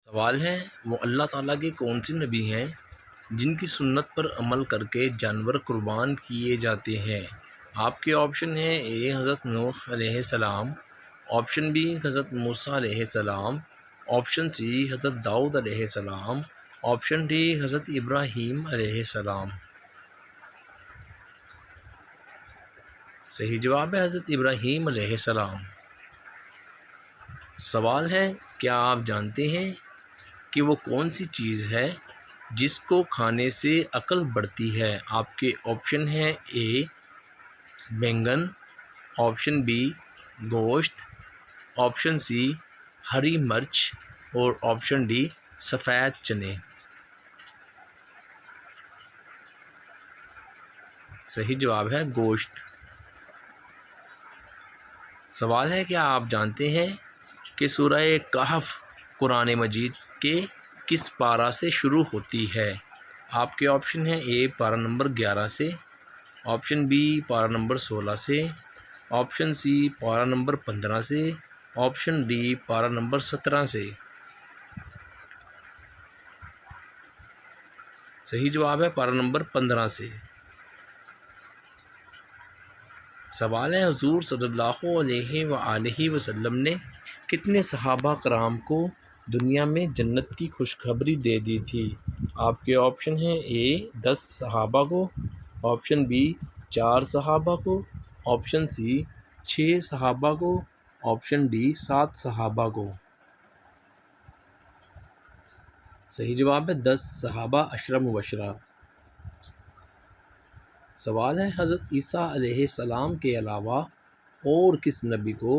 سوال ہے وہ اللہ تعالیٰ کے کون سے نبی ہیں جن کی سنت پر عمل کر کے جانور قربان کیے جاتے ہیں؟ آپ کے آپشن ہیں: اے حضرت نوح علیہ السلام، آپشن بی حضرت موسیٰ علیہ السلام، آپشن سی حضرت داؤد علیہ السلام، آپشن ڈی حضرت ابراہیم علیہ السلام۔ صحیح جواب ہے حضرت ابراہیم علیہ السلام۔ سوال ہے کیا آپ جانتے ہیں کہ وہ کون سی چیز ہے جس کو کھانے سے عقل بڑھتی ہے؟ آپ کے آپشن ہیں: اے بینگن، آپشن بی گوشت، آپشن سی ہری مرچ اور آپشن ڈی سفید چنے۔ صحیح جواب ہے گوشت۔ سوال ہے کیا آپ جانتے ہیں کہ سورہ کہف قرآن مجید کے کس پارہ سے شروع ہوتی ہے؟ آپ کے آپشن ہیں: اے پارہ نمبر 11 سے، آپشن بی پارہ نمبر 16 سے، آپشن سی پارہ نمبر 15 سے، آپشن ڈی پارہ نمبر 17 سے۔ صحیح جواب ہے پارہ نمبر 15 سے۔ سوال ہے حضور صلی اللہ علیہ وآلہ وسلم نے کتنے صحابہ کرام کو دنیا میں جنت کی خوشخبری دے دی تھی؟ آپ کے آپشن ہیں: اے 10 صحابہ کو، آپشن بی 4 صحابہ کو، آپشن سی 6 صحابہ کو، آپشن ڈی 7 صحابہ کو۔ صحیح جواب ہے 10 صحابہ عشرہ مبشرہ۔ سوال ہے حضرت عیسیٰ علیہ السلام کے علاوہ اور کس نبی کو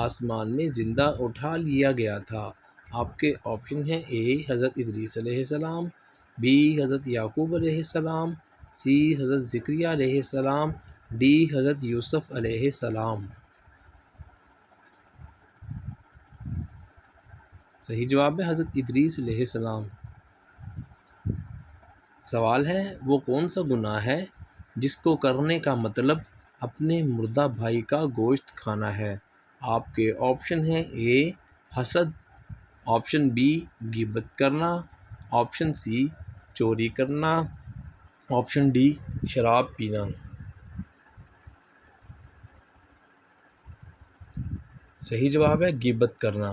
آسمان میں زندہ اٹھا لیا گیا تھا؟ آپ کے آپشن ہیں: اے حضرت ادریس علیہ السلام، بی حضرت یعقوب علیہ السلام، سی حضرت زکریا علیہ السلام، ڈی حضرت یوسف علیہ السلام۔ صحیح جواب ہے حضرت ادریس علیہ السلام۔ سوال ہے وہ کون سا گناہ ہے جس کو کرنے کا مطلب اپنے مردہ بھائی کا گوشت کھانا ہے؟ آپ کے آپشن ہیں: اے حسد، آپشن بی غیبت کرنا، آپشن سی چوری کرنا، آپشن ڈی شراب پینا۔ صحیح جواب ہے غیبت کرنا۔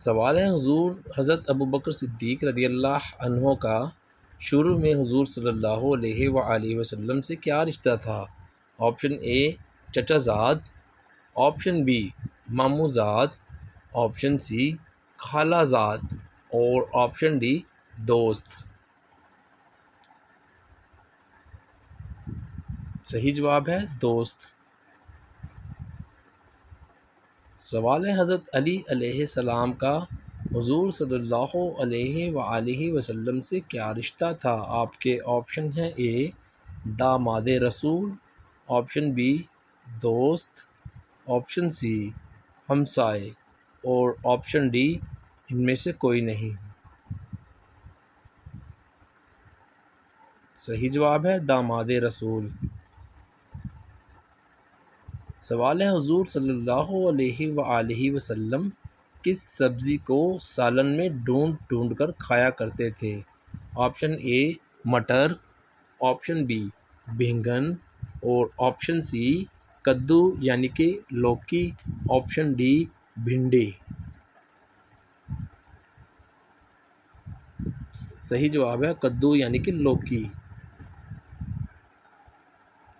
سوال ہے حضور حضرت ابوبکر صدیق رضی اللہ عنہ کا شروع میں حضور صلی اللہ علیہ وآلہ وسلم سے کیا رشتہ تھا؟ آپشن اے چچا زاد، آپشن بی ماموں زاد، آپشن سی خالہ زاد اور آپشن ڈی دوست۔ صحیح جواب ہے دوست۔ سوال ہے حضرت علی علیہ السلام کا حضور صلی اللہ علیہ وآلہ وسلم سے کیا رشتہ تھا؟ آپ کے آپشن ہیں: اے داماد رسول، آپشن بی دوست، آپشن سی ہمسائے اور آپشن ڈی ان میں سے کوئی نہیں۔ صحیح جواب ہے داماد رسول۔ سوال ہے حضور صلی اللہ علیہ وآلہ وسلم کس سبزی کو سالن میں ڈھونڈ ڈھونڈ کر کھایا کرتے تھے؟ آپشن اے مٹر، آپشن بی بینگن اور آپشن سی کدو یعنی کہ لوکی، آپشن ڈی بھنڈی۔ صحیح جواب ہے کدو یعنی کہ لوکی۔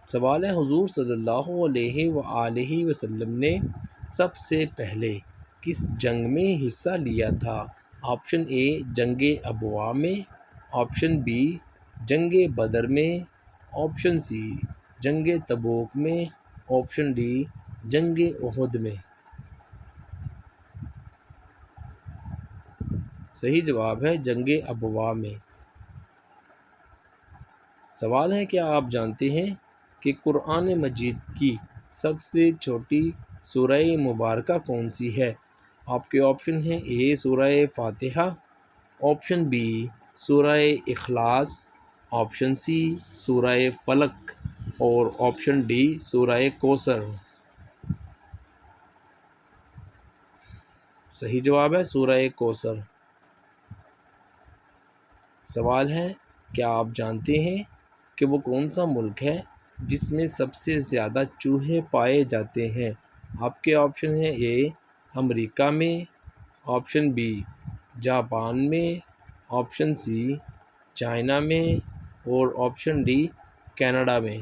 سوال ہے حضور صلی اللہ علیہ وآلہ وسلم نے سب سے پہلے کس جنگ میں حصہ لیا تھا؟ آپشن اے جنگ ابوا میں، آپشن بی جنگ بدر میں، آپشن سی جنگ تبوک میں، آپشن ڈی جنگ احد میں۔ صحیح جواب ہے جنگ ابوا میں۔ سوال ہے کیا آپ جانتے ہیں کہ قرآن مجید کی سب سے چھوٹی سورہ مبارکہ کون سی ہے؟ آپ کے آپشن ہیں: اے سورہ فاتحہ، آپشن بی سورہ اخلاص، آپشن سی سورہ فلق اور آپشن ڈی سورہ کوثر۔ صحیح جواب ہے سورہ کوثر۔ سوال ہے، کیا آپ جانتے ہیں کہ وہ کون سا ملک ہے جس میں سب سے زیادہ چوہے پائے جاتے ہیں؟ آپ کے آپشن ہیں اے امریکہ میں، آپشن بی جاپان میں، آپشن سی چائنا میں اور آپشن ڈی کینیڈا میں۔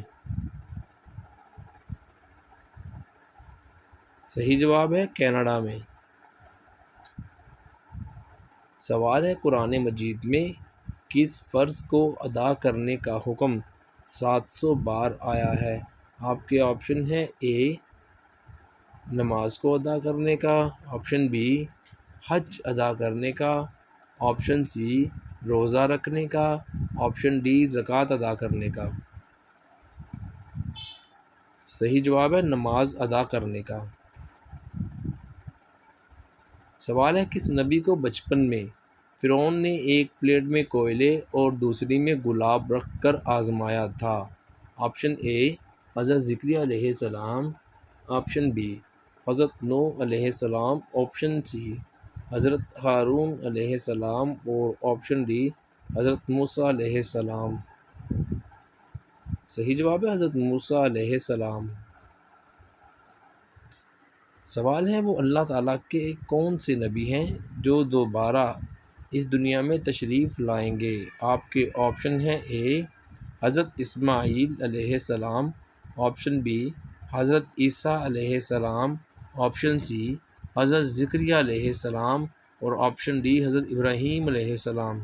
صحیح جواب ہے کینیڈا میں۔ سوال ہے، قرآن مجید میں کس فرض کو ادا کرنے کا حکم 700 بار آیا ہے؟ آپ کے آپشن ہیں اے نماز کو ادا کرنے کا، آپشن بی حج ادا کرنے کا، آپشن سی روزہ رکھنے کا، آپشن ڈی زکوٰۃ ادا کرنے کا۔ صحیح جواب ہے نماز ادا کرنے کا۔ سوال ہے، کس نبی کو بچپن میں فرعون نے ایک پلیٹ میں کوئلے اور دوسری میں گلاب رکھ کر آزمایا تھا؟ آپشن اے حضرت زکریا علیہ السلام، آپشن بی حضرت نوح علیہ السلام، آپشن سی حضرت ہارون علیہ السلام اور آپشن ڈی حضرت موسیٰ علیہ السلام۔ صحیح جواب ہے حضرت موسیٰ علیہ السلام۔ سوال ہے، وہ اللہ تعالیٰ کے کون سے نبی ہیں جو دوبارہ اس دنیا میں تشریف لائیں گے؟ آپ کے آپشن ہیں اے حضرت اسماعیل علیہ السلام، آپشن بی حضرت عیسیٰ علیہ السلام، آپشن سی حضرت زکریا علیہ السلام اور آپشن ڈی حضرت ابراہیم علیہ السلام۔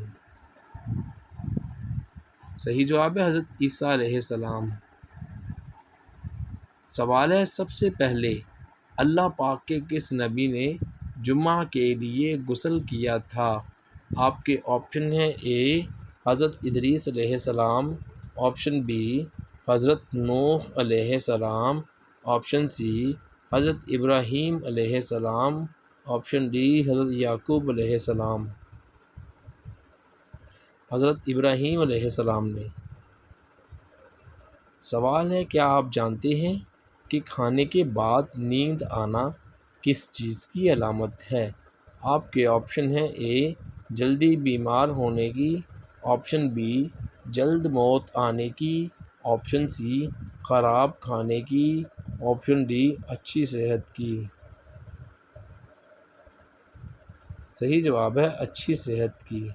صحیح جواب ہے حضرت عیسیٰ علیہ السلام۔ سوال ہے، سب سے پہلے اللہ پاک کے کس نبی نے جمعہ کے لیے غسل کیا تھا؟ آپ کے آپشن ہیں اے حضرت ادریس علیہ السلام، آپشن بی حضرت نوح علیہ السلام، آپشن سی حضرت ابراہیم علیہ السلام، آپشن ڈی حضرت یعقوب علیہ السلام۔ حضرت ابراہیم علیہ السلام نے۔ سوال ہے، کیا آپ جانتے ہیں کہ کھانے کے بعد نیند آنا کس چیز کی علامت ہے؟ آپ کے آپشن ہیں اے جلدی بیمار ہونے کی، آپشن بی جلد موت آنے کی، آپشن سی خراب کھانے کی، آپشن ڈی اچھی صحت کی۔ صحیح جواب ہے اچھی صحت کی۔